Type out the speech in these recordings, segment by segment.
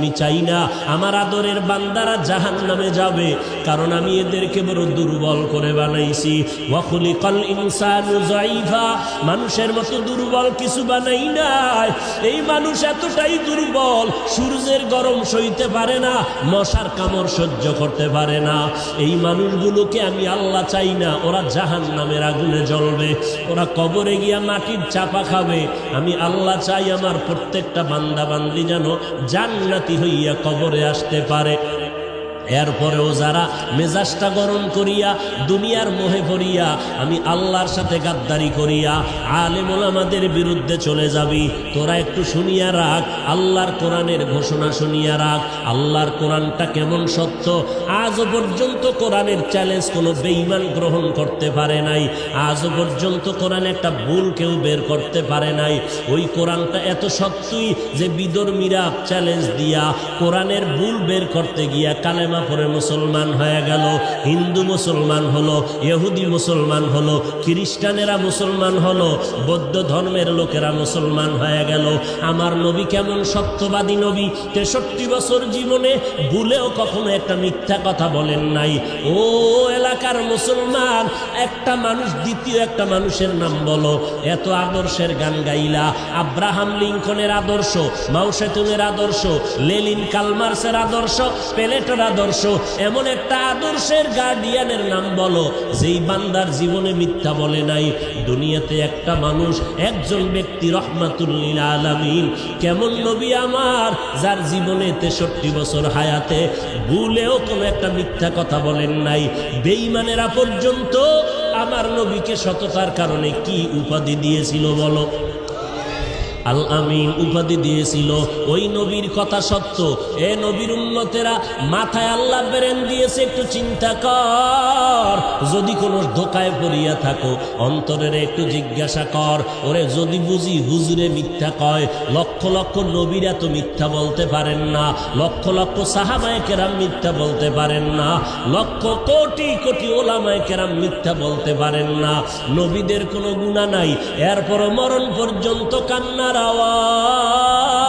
আমি চাই না আমার আদরের বান্দারা জাহান্নামে যাবে, কারণ আমি এদেরকে বড় দুর্বল করে বানাইছি। ওয়া খুলিকাল ইনসানু যায়ীফা, মানুষের মতো দুর্বল কিছু বানাই নাই। এই মানুষ এতটাই দুর্বল, সূর্যের গরম সইতে পারে না, মশার কামড় সহ্য করতে পারে না। এই মানুষগুলোকে আমি আল্লাহ চাই না ওরা জাহান্নামের আগুনে জ্বলবে, ওরা কবরে গিয়া মাটির চাপা খাবে। আমি আল্লাহ চাই আমার প্রত্যেকটা বান্দা বান্দি যেন জান্নাতি হইয়া কবরে আসতে পারে। এরপরেও যারা মেজাজটা গরম করিয়া দুনিয়ার মোহে পড়িয়া আমি আল্লাহর সাথে গাদ্দারি করিয়া আলেম ওলামাদের বিরুদ্ধে চলে যাবি, তোরা একটু শুনিয়া রাখ, আল্লাহর কোরআনের ঘোষণা শুনিয়া রাখ। আল্লাহর কোরআনটা কেমন সত্য, আজও পর্যন্ত কোরআনের চ্যালেঞ্জ কোনো বেঈমান গ্রহণ করতে পারে নাই। আজও পর্যন্ত কোরআন একটা ভুল কেউ বের করতে পারে নাই। ওই কোরআনটা এত সত্যই যে বিধর্মীরা চ্যালেঞ্জ দিয়া কোরআনের ভুল বের করতে গিয়া কালেমা পরে মুসলমান হয়ে গেল, হিন্দু মুসলমান হলো, ইহুদি মুসলমান হলো, খ্রিস্টানেরা মুসলমান হলো, বৌদ্ধ ধর্মের লোকেরা মুসলমান হয়ে গেল। আমার নবী কেমন সত্যবাদী নবী, 63 বছর জীবনে ভুলেও কখনো একটা মিথ্যা কথা বলেন নাই। ও এলাকার মুসলমান, একটা মানুষ দ্বিতীয় একটা মানুষের নাম বলো। এত আদর্শের গান গাইলা, আব্রাহাম লিঙ্কনের আদর্শ, মাও সেতুংয়ের আদর্শ, লেনিন কালমার্সের আদর্শ, প্লেটোর আদর্শ, এমন একটা আদর্শের গার্ডিয়ানের নাম বলো যেই বান্দার জীবনে মিথ্যা বলে নাই। দুনিয়াতে একটা মানুষ, একজন ব্যক্তি রহমাতুল লিল আলামিন, কেমন নবী আমার যার জীবনে 63 বছর হায়াতে ভুলেও কোনো একটা মিথ্যা কথা বলেন নাই। বেঈমানেরা পর্যন্ত আমার নবীকে সততার কারণে কি উপাধি দিয়েছিল বলো? আল আমিন উপাধি দিয়েছিল। ওই নবীর কথা সত্য। এ নবীর উম্মতেরা, মাথায় আল্লাহ ব্রেন দিয়েছে, একটু চিন্তা কর। যদি কোনো ধোকায় পড়িয়া থাকো, অন্তরের একটু জিজ্ঞাসা কর, ওরে যদি বুঝি হুজুরে মিথ্যা কয়। লক্ষ লক্ষ নবীরা তো মিথ্যা বলতে পারেন না, লক্ষ লক্ষ সাহাবায়ে কেরাম মিথ্যা বলতে পারেন না, লক্ষ কোটি কোটি ওলামায়ে কেরাম মিথ্যা বলতে পারেন না। নবীদের কোনো গুনাহ নাই, এরপর মরণ পর্যন্ত কান্নার আওয়াজ।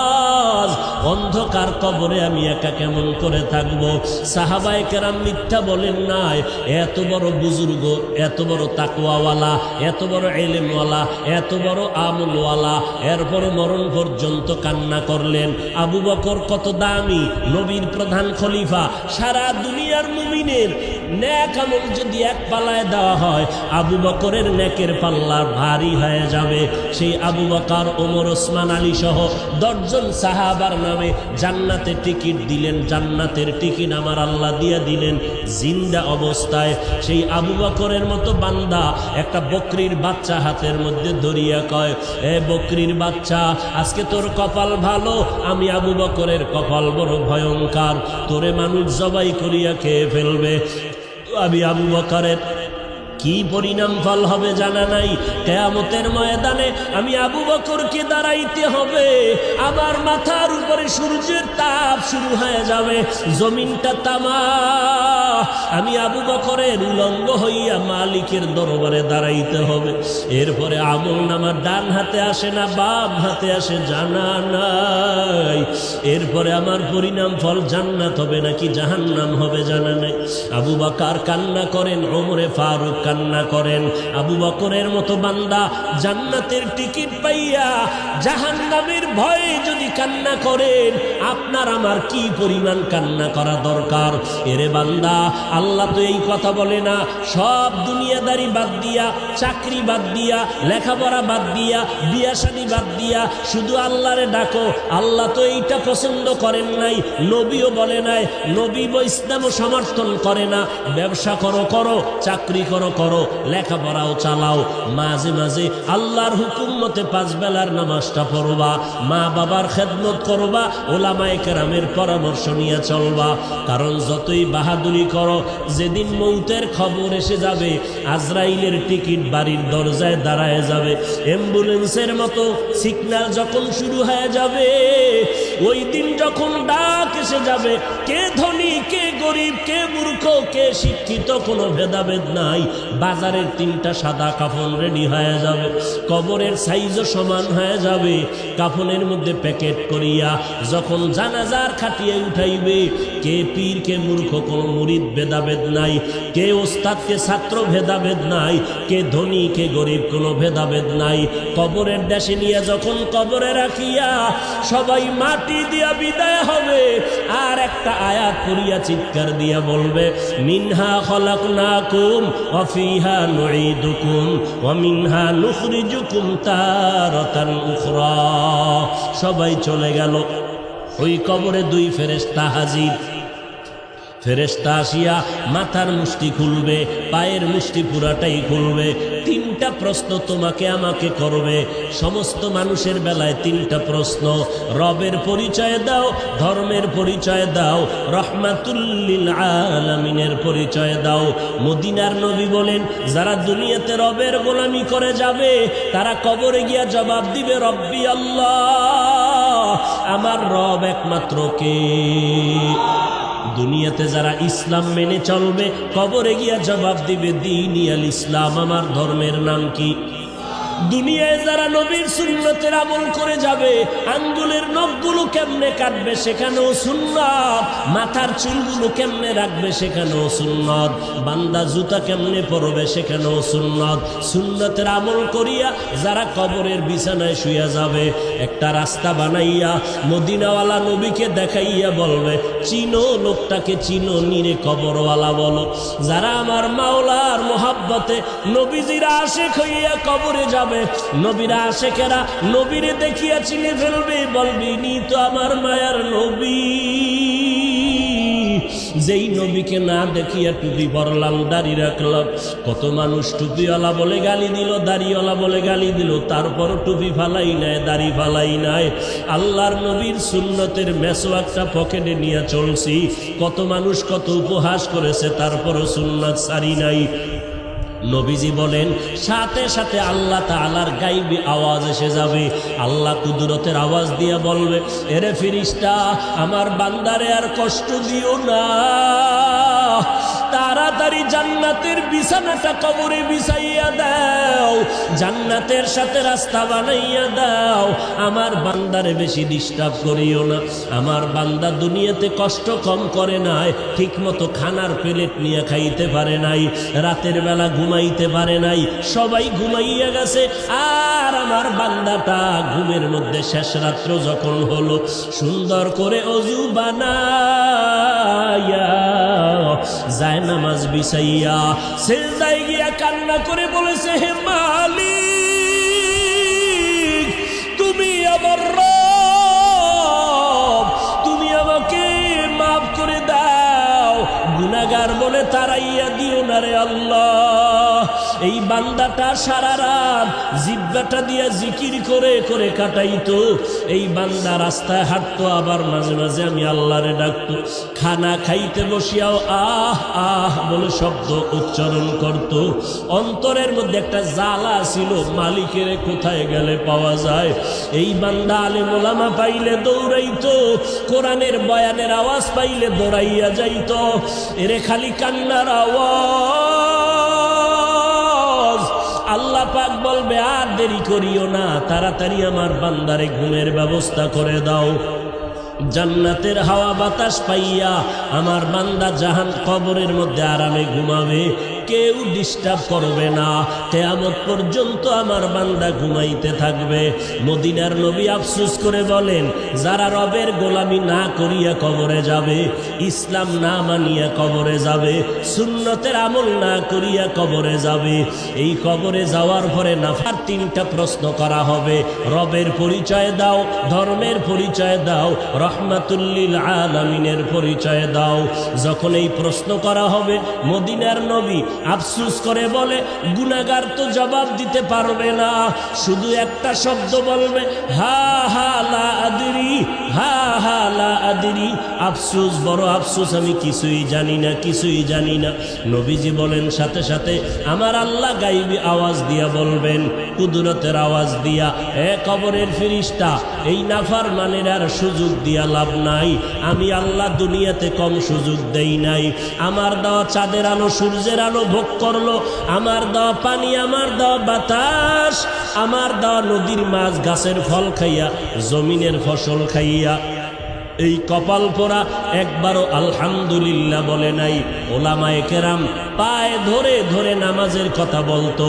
অন্ধকার কবরে আমি একা কেমন করে থাকবো? সাহাবায়ে কেরাম মিথ্যা বলেন নাই। এত বড় বুজুর্গ, এত বড় তাকওয়াওয়ালা, এত বড় ইলমওয়ালা, এত বড় আমলওয়ালা, এরপর মরণ পর্যন্ত কান্না করলেন। আবু বকর কত দামি, নবীর প্রধান খলিফা। সারা দুনিয়ার মুমিনের নেক আমল যদি এক পাল্লায় দেওয়া হয়, আবু বকরের নেকের পাল্লা ভারী হয়ে যাবে। সেই আবু বকর, ওমর, ওসমান, আলী সহ 10 জন সাহাবার নামে জান্নাতে টিকিট দিলেন। জান্নাতের টিকিট আমার আল্লাহ দিয়া দিলেন জিন্দা অবস্থায়। সেই আবু বকরের মতো বান্দা একটা বকরির বাচ্চা হাতের মধ্যে ধরিয়া কয়, এ বকরির বাচ্চা, আজকে তোর কপাল ভালো, আমি আবু বকরের কপাল বড় ভয়ঙ্কর, তোরে মানুষ জবাই করিয়া খেয়ে ফেলবে। আমি আবু বকরের কি পরিণাম ফল হবে জানা নাই। কিয়ামতের ময়দানে আমি আবু বকরকে দাঁড়াইতে হবে, আমার মাথার উপরে সূর্যের তাপ শুরু হয়ে যাবে, জমিনটা তামা। আমি আবু বকরের উলঙ্গ হইয়া মালিকের দরবারে দাঁড়াইতে হবে। এরপরে আমল নামার ডান হাতে আসে না বাম হাতে আসে জানা নাই। এরপরে আমার পরিণাম ফল জান্নাত হবে নাকি জাহান্নাম হবে জানা নাই। আবু বকর কান্না করেন, ওমরে ফারুক কান্না করেন। আবু বকরের মতো বান্দা জান্নাতের টিকিট পাইয়া জাহান্নামের ভয়ে যদি কান্না করেন, আপনার আমার কি পরিমাণ কান্না করা দরকার? এরে বান্দা, আল্লাহ তো এই কথা বলে না, সব দুনিয়াদারি বাদ দিয়া, চাকরি বাদ দিয়া, লেখাপড়া বাদ দিয়া, বিয়া শাদী বাদ দিয়া শুধু আল্লাহরে ডাকো। আল্লাহ তো এইটা পছন্দ করেন নাই, নবীও বলে নাই, নবী ইসলামও সমর্থন করে না। ব্যবসা করো করো, চাকরি করো করো, লেখাপড়াও চালাও, মাঝে মাঝে আল্লাহর হুকুম মতে 5 বেলার নামাজটা পড়বা, মা বাবার খেদমত করবা, ওলামায়ে কেরামের পরামর্শ নিয়ে চলবা। কারণ যতই বাহাদুরি করো, যেদিন মৌতের খবর এসে যাবে, আজরাইলের টিকিট বাড়ির দরজায় দাঁড়ায় যাবে। অ্যাম্বুলেন্সের মতো সিগন্যাল যখন শুরু হয়ে যাবে, ওই দিন যখন ডাক এসে যাবে, কে ধনী কে গরিব, কে মূর্খ কে শিক্ষিত, কোনো ভেদাভেদ নাই। বাজারের 3টা সাদা কাফন রেডি হয়ে যাবে, কবরের সাইজও সমান হয়ে যাবে। কাফনের মধ্যে প্যাকেট করিয়া যখন জানাজার খাটিয়ে উঠাইবে, কে পীর কে মূর্খ কোনো মুরিদ ভেদাভেদ নাই, কে ওস্তাদ কে ছাত্র ভেদাভেদ নাই, কে ধনী কে গরিব কোনো ভেদাভেদ নাই। কবরের দেশে নিয়ে যখন কবরে রাখিয়া সবাই মাটি দিয়া বিদায় হবে, আর একটা আয়াত করিয়া চিৎকার দিয়া বলবে, মিনহা খলাকনাকুম ওয়া ফিহা নুঈদুকুম ওয়া মিনহা নুখরিজুকুম তারাতান উখরা। সবাই চলে গেল, ওই কবরে 2 ফেরেশতা হাজির। ফেরেশতা আসিয়া মাথার মুষ্টি খুলবে, পায়ের মুষ্টি পুরাটাই খুলবে। 3টা প্রশ্ন তোমাকে আমাকে করবে। সমস্ত মানুষের বেলায় 3টা প্রশ্ন। রবের পরিচয় দাও, ধর্মের পরিচয় দাও, রহমাতুল লিল আলামিনের পরিচয় দাও। মদিনার নবী বলেন, যারা দুনিয়াতে রবের গোলামি করে যাবে তারা কবরে গিয়া জবাব দিবে, রব্বি আল্লাহ, আমার রব একমাত্র কে? দুনিয়াতে যারা ইসলাম মেনে চলবে কবরে গিয়া জবাব দিবে, দীনিয়াল ইসলাম, আমার ধর্মের নাম কি? দুনিয়ায় যারা নবীর সুন্নতের আমল করে যাবে, আঙ্গুলের নখগুলো কেমনে কাটবে সেখানেও সুন্নত, মাথার চুলগুলো কেমনে রাখবে সেখানেও সুন্নত, বান্দা জুতা কেমনে পরবে সেখানেও সুন্নত। সুন্নতের আমল করিয়া যারা কবরের বিছানায় শুয়ে যাবে, একটা রাস্তা বানাইয়া মদিনাওয়ালা নবীকে দেখাইয়া বলবে, চিনো লোকটাকে, চিনো নিরে কবরওয়ালা বলো। যারা আমার মাওলার মোহাব্বতে নবীজির আশিক হইয়া কবরে যাবে, নবীরা আশেকেরা নবীরে দেখিয়া চিনে ফেলবে, বলবি নি তো আমার মায়ার নবী। যেই নবীকে না দেখিয়া টুপি পরলাম, দাড়ি রাখলাম, কত মানুষ টুপিওয়ালা বলে গালি দিল, দাড়িওয়ালা বলে গালি দিল, তারপরও টুপি ফালাই নাই, দাড়ি ফালাই নাই। আল্লাহর নবীর সুন্নতের মেসওয়াকটা পকেটে নিয়ে চলছি, কত মানুষ কত উপহাস করেছে, তারপরও সুন্নত সারি নাই। নবীজি বলেন, সাথে সাথে আল্লাহ তাআলার গায়বী আওয়াজ এসে যাবে। আল্লাহ কুদরতের আওয়াজ দিয়ে বলবে, এরে ফেরেশতা, আমার বান্দারে আর কষ্ট দিও না, তাড়াতাড়ি জান্নাতের বিছানাটা কবরে বিছাইয়া দাও, জান্নাতের সাথে রাস্তা বানাইয়া দাও, আমার বান্দারে বেশি ডিস্টার্ব করিও না। আমার বান্দা দুনিয়াতে কষ্ট কম করে নাই, ঠিক মতো খানার প্লেট নিয়ে খাইতে পারে নাই, রাতের বেলা ঘুমাইতে পারে নাই, সবাই ঘুমাইয়া গেছে, আর আমার বান্দাটা ঘুমের মধ্যে শেষ রাত্র যখন হলো, সুন্দর করে অজু বানাইয়া যায় নামাজ বিছাইয়া সিজদায় গিয়া কান্না করে বলেছে, হে মালিক, তুমি আমার রব, তুমি আমাকে মাফ করে দাও, গুনাহগার বলে তাড়াইয়া দিও না রে আল্লাহ। এই বান্দাটা সারা রাত জিহ্বাটা দিয়া জিকির করে করে কাটাইতো। এই বান্দা রাস্তায় হাঁটতো, আবার মাঝে মাঝে আমি আল্লাহরে ডাকতো। খানা খাইতে বসিয়াও আহ আহ বলে শব্দ উচ্চারণ করত। অন্তরের মধ্যে একটা জ্বালা ছিল, মালিকের কোথায় গেলে পাওয়া যায়। এই বান্দা আলেম ওলামা পাইলে দৌড়াইতো, কোরআনের বয়ানের আওয়াজ পাইলে দৌড়াইয়া যাইতো। এরে খালি কান্নার আওয়াজ। আল্লাহ পাক বলবে, আর দেরি করিও না, তাড়াতাড়ি আমার বান্দারে ঘুমের ব্যবস্থা করে দাও। জান্নাতের হাওয়া বাতাস পাইয়া আমার বান্দা জাহান কবরের মধ্যে আরামে ঘুমাবে, কেউ ডিস্টার্ব করবে না, কিয়ামত পর্যন্ত আমার বান্দা ঘুমাইতে থাকবে। মদিনার নবী আফসোস করে বলেন, যারা রবের গোলামি না করিয়া কবরে যাবে, ইসলাম না মানিয়া কবরে যাবে, সুন্নতের আমল না করিয়া কবরে যাবে, এই কবরে যাওয়ার পরে নাফার 3টা প্রশ্ন করা হবে। রবের পরিচয় দাও, ধর্মের পরিচয় দাও, রহমাতুল লিল আলামিনের পরিচয় দাও। যখন এই প্রশ্ন করা হবে, মদিনার নবী আফসোস করে বলে, গুনাহগার তো জবাব দিতে পারবে না, শুধু একটা শব্দ বলবে, হা হা লা আদরি, হা হা লা আদরি। আফসোস, বড় আফসোস, আমি কিছুই জানি না, কিছুই জানি না। নবীজি বলেন সাথে সাথে আমার আল্লাহ গাইবী আওয়াজ দিয়া বলবেন, কুদরতের আওয়াজ দিয়া, এ কবরের ফেরেশতা, এই নাফরমানের আর সুযোগ দিয়া লাভ নাই। আমি আল্লাহ দুনিয়াতে কম সুযোগ দেই নাই। আমার দেওয়া চাঁদের আলো, সূর্যের আলো ভোগ করলো, আমার দেওয়া পানি, আমার দেওয়া বাতাস, আমার দেওয়া নদীর মাছ, গাছের ফল খাইয়া, জমিনের ফসল খাইয়া এই কপাল পোড়া একবারও আলহামদুলিল্লাহ বলে নাই। ওলামায়ে কেরাম পায়ে ধরে ধরে নামাজের কথা বলতো।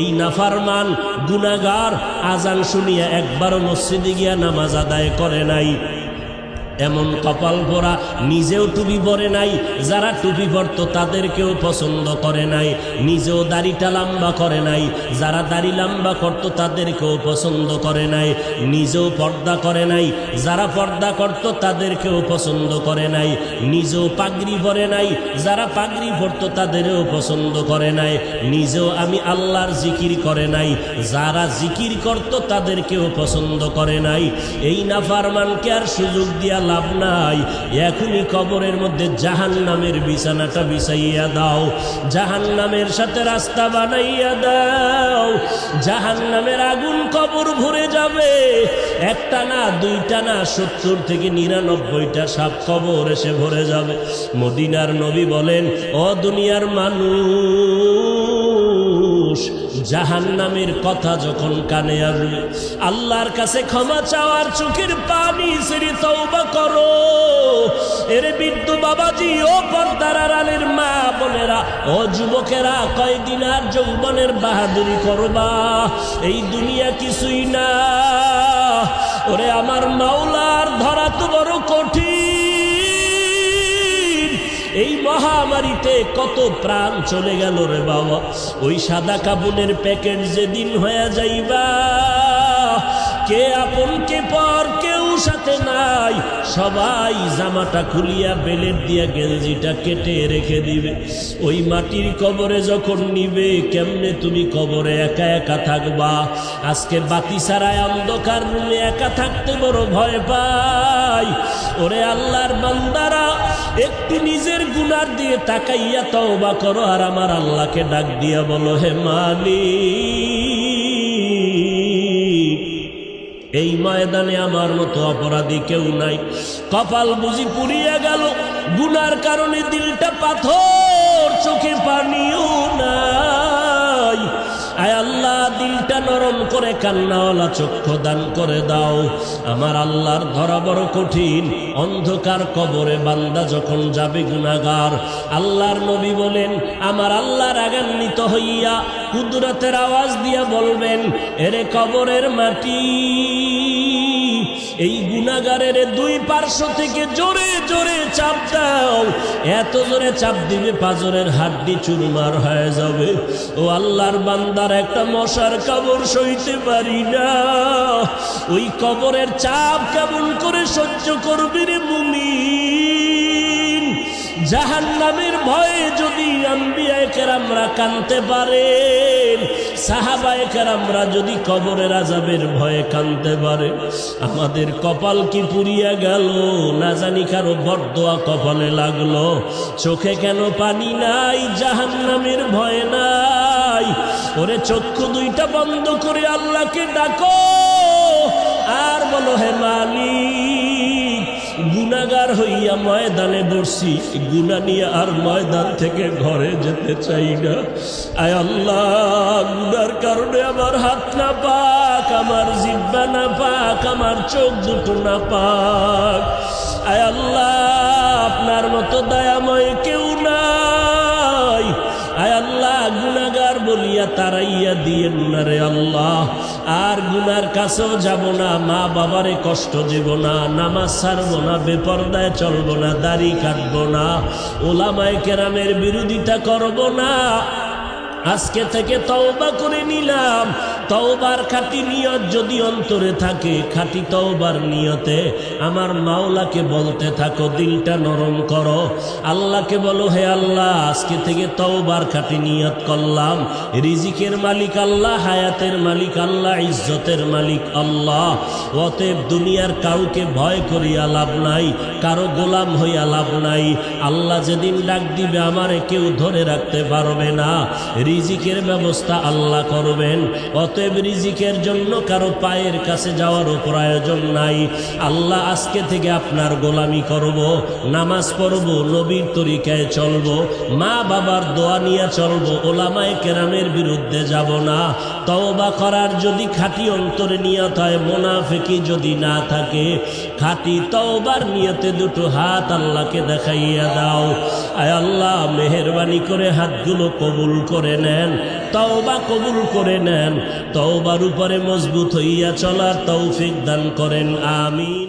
এই নাফরমান গুনাহগার আজান শুনিয়া একবারও মসজিদে গিয়া নামাজ আদায় করে নাই। এমন কপাল পোড়া, নিজেও টুপি পরে নাই, যারা টুপি পরতো তাদেরকেও পছন্দ করে নাই, নিজেও দাড়িটা লম্বা করে নাই, যারা দাড়ি লম্বা করতো তাদেরকেও পছন্দ করে নাই, নিজেও পর্দা করে নাই, যারা পর্দা করতো তাদেরকেও পছন্দ করে নাই, নিজেও পাগড়ি পরে নাই, যারা পাগড়ি পরতো তাদেরও পছন্দ করে নাই, নিজেও আমি আল্লাহর জিকির করে নাই, যারা জিকির করতো তাদেরকেও পছন্দ করে নাই। এই নাফরমানকে আর সুযোগ দিয়া লাভ নাই। এখনই কবরের মধ্যে জাহান্নামের বিছানাটা বিছাইয়া দাও, জাহান্নামের সাথে রাস্তা বানাইয়া দাও। জাহান্নামের আগুন কবর ভরে যাবে, একটা না, দুইটা না, 70 থেকে 99টা সাপ কবর এসে ভরে যাবে। মদিনার নবী বলেন, ও দুনিয়ার মানুষ, জাহান্নামের কথা যখন কানে আসবে, আল্লাহর কাছে ক্ষমা চাওয়ার চোখের পানি ছেড়ে তওবা করো। এর বৃদ্ধ বাবাজি, ও পর্দার আড়ালের মা বোনেরা, ও যুবকেরা, কয়দিন আর যৌবনের বাহাদুরি করবা? এই দুনিয়া কিছুই না। ওরে আমার মাওলার ধরা তো বড় কঠিন। এই মহামারীতে কত প্রাণ চলে গেল রে বাবা। ওই সাদা কাপড়ের প্যাকেট যেদিন হয়ে যাইবা, কে আপন কে পর, কেউ সাথে নাই, সবাই জামাটা খুলিয়া বেলেট দিয়া গেঞ্জিটা কেটে রেখে দিবে। ওই মাটির কবরে যখন নিবে, কেমনে তুমি কবরে একা একা থাকবা? আজকে বাতি ছাড়ায় অন্ধকার রুমে একা থাকতে বড় ভয় পাই। ওরে আল্লাহর বান্দারা, একটু নিজের গুনার দিয়ে তাকাইয়া তওবা করো, আর আমার আল্লাহকে ডাক দিয়া বলো, হে মালিক, এই ময়দানে আমার মতো অপরাধী কেউ নাই। কপাল বুঝি পুড়িয়া গেল, গুনার কারণে দিলটা পাথর, চোখে পানিও নাই। আয় আল্লাহ, দিলটা নরম করে কান্নাওয়ালা চক্ষু দান করে দাও। আমার আল্লাহর ধরা বড় কঠিন। অন্ধকার কবরে বান্দা যখন যাবে গুনাহগার, আল্লাহর নবী বলেন, আমার আল্লাহ রাগান্বিত হইয়া কুদরতের আওয়াজ দিয়া বলবেন, এরে কবরের মাটি, এই গুনাহগারের দুই পার্শ্ব থেকে জোরে জোরে চাপ দাও। এত জোরে চাপ দিবে পাঁজরের হাড্ডি চুরমার হয়ে যাবে। ও আল্লাহর বান্দার একটা মশার কবর সইতে পারি না। ওই কবরের চাপ কেমন করে সহ্য করবি রে মুমিন? জাহান্নামের ভয়ে যদি আম্বিয়ায়ে কেরামরা কাঁদতে পারেন, সাহাবায়ে কেরামরা যদি কবরের আযাবের ভয়ে কাঁদতে পারে, আমাদের কপাল কি পুড়িয়া গেল? না জানি কারো বরদোয়া কপালে লাগলো। চোখে কেন পানি নাই? জাহান্নামের ভয় নাই। ওরে চক্ষু দুইটা বন্ধ করে আল্লাহকে ডাকো, আর বলো, হে মালিক, গুনাহগার হইয়া ময়দানে বসছি, গুনাহ নিয়ে আর ময়দান থেকে ঘরে যেতে চাই না। আয় আল্লাহ, গুনার কারণে আমার হাত না পাক, আমার জিহ্বা না পাক, আমার চোখ দুটো না পাক। আয় আল্লাহ, আপনার মতো দয়াময় কেউ নাই। আয় আল্লাহ, গুনাহগার বলিয়া তারাইয়া দিয়েন না রে আল্লাহ। আর গুনার কাছেও যাব না, মা বাবারে কষ্ট দেব না, নামাজ ছাড়ব না, বেপরদায় চলব না, দাড়ি কাটব না, ওলামায়ে কেরামের বিরোধিতা করব না। আজকে থেকে তওবা করে নিলাম, তওবার খাঁটি নিয়ত যদি অন্তরে থাকে, খাঁটি তওবার নিয়তে আমার মাওলাকে বলতে থাকো, দিলটা নরম করো, আল্লাহকে বলো, হে আল্লাহ আজকে থেকে তওবার খাঁটি নিয়ত করলাম, রিজিকের মালিক আল্লাহ, হায়াতের মালিক আল্লাহ, ইজ্জতের মালিক আল্লাহ। অতএব দুনিয়ার কাউকে ভয় করিয়া লাভ নাই, কারো গোলাম হইয়া লাভ নাই। আল্লাহ যেদিন ডাক দিবে আমারে কেউ ধরে রাখতে পারবে না, রিজিকের ব্যবস্থা আল্লাহ করবেন। অতএব রিজিকের জন্য কারো পায়ের কাছে যাওয়ারও প্রয়োজন নাই। আল্লাহ আজকে থেকে আপনার গোলামি করব, নামাজ পড়ব, নবীর তরিকায় চলব, মা বাবার দোয়া নিয়ে চলব, ওলামায়ে কেরামের বিরুদ্ধে যাব না। তওবা করার যদি খাঁটি অন্তরে নিয়ত হয়, মুনাফিকি যদি না থাকে, খাঁটি তওবার নিয়তে দুটো হাত আল্লাহকে দেখাইয়া দাও। আয় আল্লাহ মেহেরবানি করে হাতগুলো কবুল করে নেন, তওবা কবুল করে নেন, তওবার উপরে মজবুত হইয়া চলার তৌফিক দান করেন, আমিন।